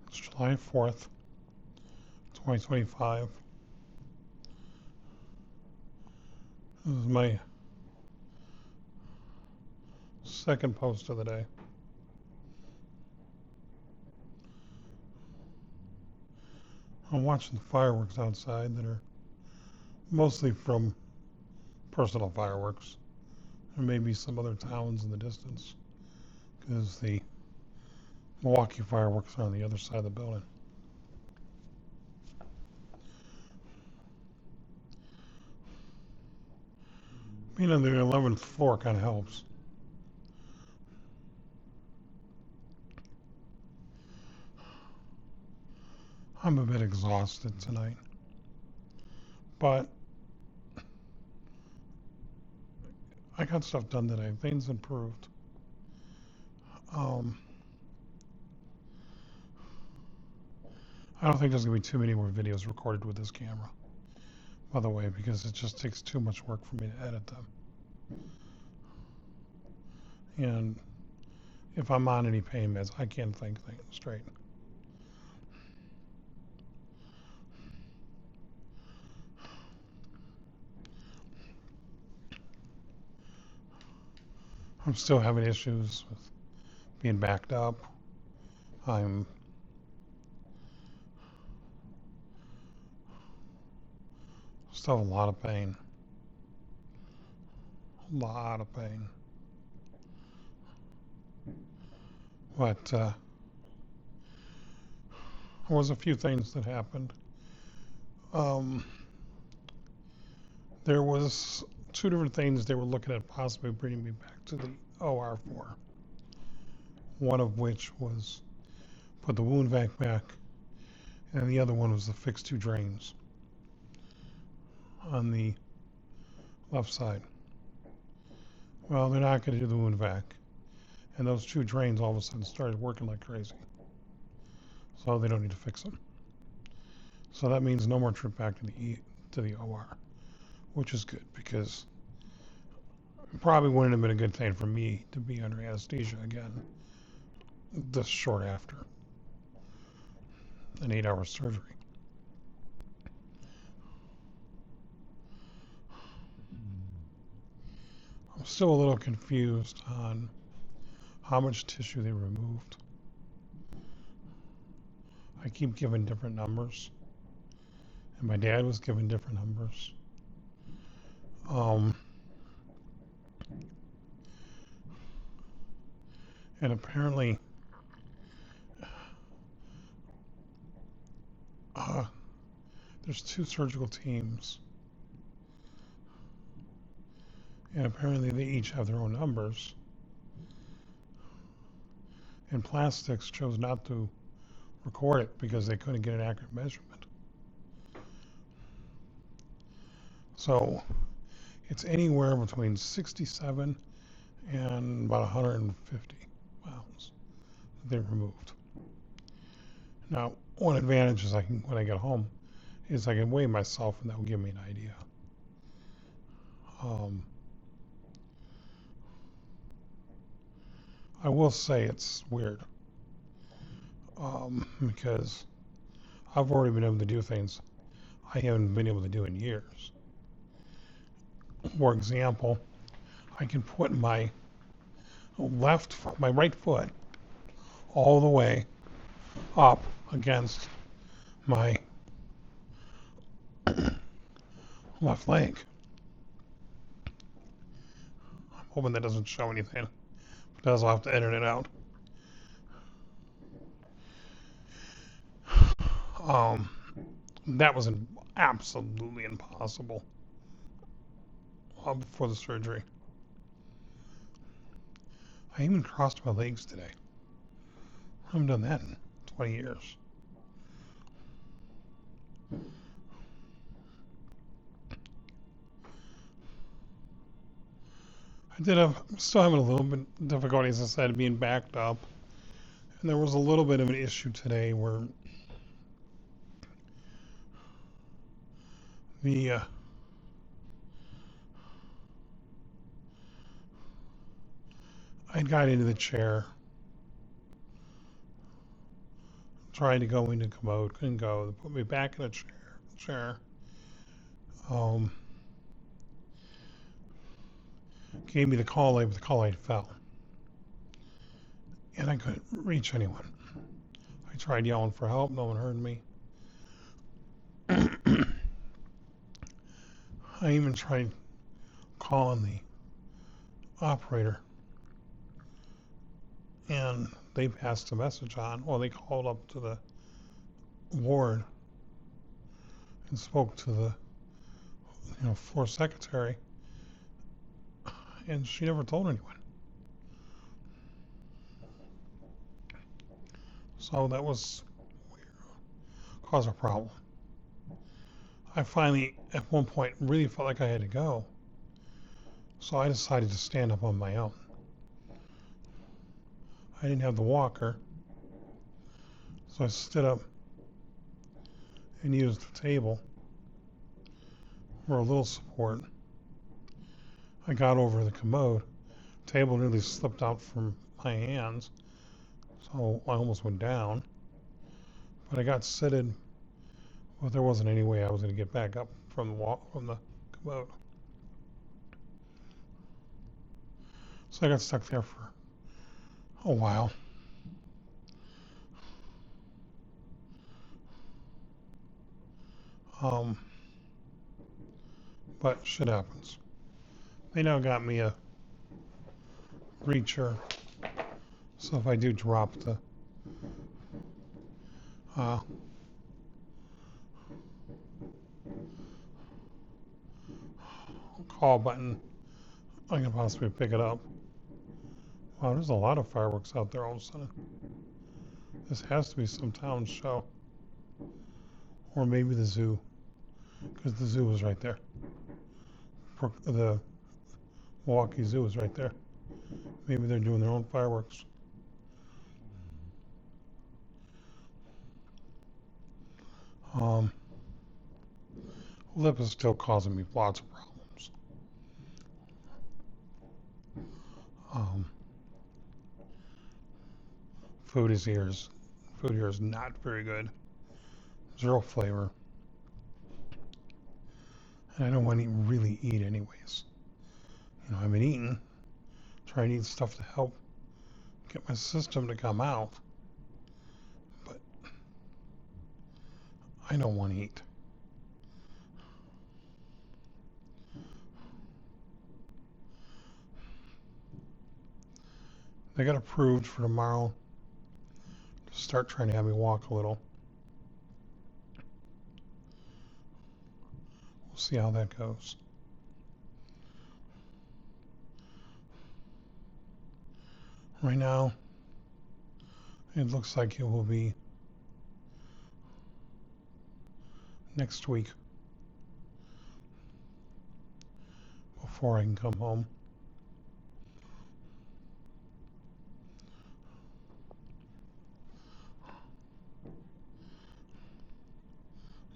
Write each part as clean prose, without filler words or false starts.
It's July 4th, 2025. This is my second post of the day. I'm watching the fireworks outside that are mostly from personal fireworks. There may be some other towns in the distance because the Milwaukee fireworks are on the other side of the building. Being on the 11th floor kind of helps. I'm a bit exhausted tonight, but I got stuff done today. Things improved. Um, I don't think there's going to be too many more videos recorded with this camera, by the way, because it just takes too much work for me to edit them. And if I'm on any pain meds, I can't think things straight. I'm still having issues with being backed up. I'm still have a lot of pain. A lot of pain. But there was a few things that happened. There was two different things they were looking at possibly bringing me back to the OR for. One of which was put the wound vac back, and the other one was to fix two drains on the left side. Well, they're not going to do the wound vac, and those two drains all of a sudden started working like crazy. So they don't need to fix them. So that means no more trip back to the OR, which is good because it probably wouldn't have been a good thing for me to be under anesthesia again this short after an 8-hour surgery. I'm still a little confused on how much tissue they removed. I keep giving different numbers, and my dad was given different numbers. And apparently, there's two surgical teams, and apparently they each have their own numbers. And Plastics chose not to record it because they couldn't get an accurate measurement. So it's anywhere between 67 and about 150 pounds that they removed. Now, one advantage is when I get home, is I can weigh myself, and that will give me an idea. I will say it's weird because I've already been able to do things I haven't been able to do in years. For example, I can put my right foot all the way up against my left leg. I'm hoping that doesn't show anything. If it does, I'll have to edit it out. That was absolutely impossible before the surgery. I even crossed my legs today. I haven't done that in 20 years. I'm still having a little bit of difficulty, as I said, being backed up. And there was a little bit of an issue today where I got into the chair Tried to go into the commode, couldn't go. They put me back in a chair. Um, Gave me the call light, but the call light fell. And I couldn't reach anyone. I tried yelling for help, no one heard me. I even tried calling the operator, and they passed the message on. Well, they called up to the ward and spoke to the floor secretary, and she never told anyone. So that was caused a problem. I finally, at one point, really felt like I had to go. So I decided to stand up on my own. I didn't have the walker, so I stood up and used the table for a little support. I got over the commode. The table nearly slipped out from my hands, so I almost went down. But I got seated, but there wasn't any way I was going to get back up from the commode. So I got stuck there for a while. Um, but shit happens. They now got me a reacher, so if I do drop the call button, I can possibly pick it up. Wow, there's a lot of fireworks out there all of a sudden. This has to be some town show. Or maybe the zoo, because the zoo was right there. The Milwaukee Zoo is right there. Maybe they're doing their own fireworks. Lip is still causing me lots of problems. Food here is not very good. Zero flavor. And I don't want to really eat anyways. I've been eating, trying to eat stuff to help get my system to come out. But I don't want to eat. They got approved for tomorrow to start trying to have me walk a little. We'll see how that goes. Right now, it looks like it will be next week before I can come home.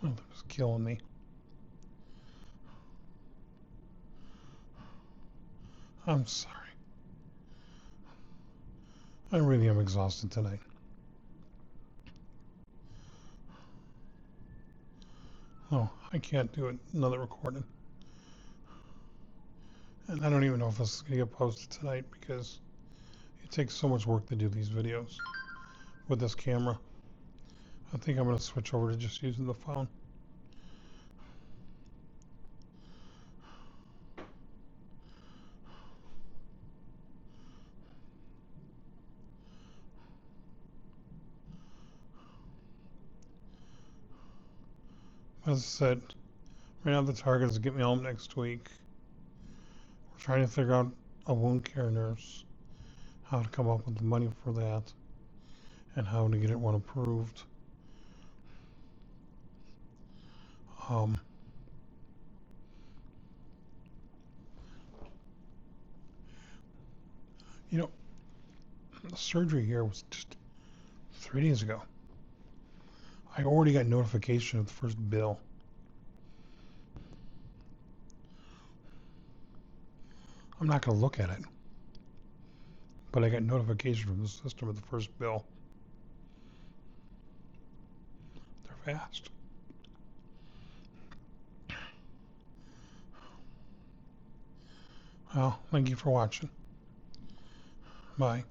Well, that was killing me. I'm sorry. I really am exhausted tonight. Oh, I can't do another recording. And I don't even know if this is going to get posted tonight because it takes so much work to do these videos with this camera. I think I'm going to switch over to just using the phone. As I said, right now the target is to get me home next week. We're trying to figure out a wound care nurse, how to come up with the money for that, and how to get it one approved. The surgery here was just 3 days ago. I already got notification of the first bill. I'm not going to look at it, but I got notification from the system of the first bill. fast. Well, thank you for watching. Bye.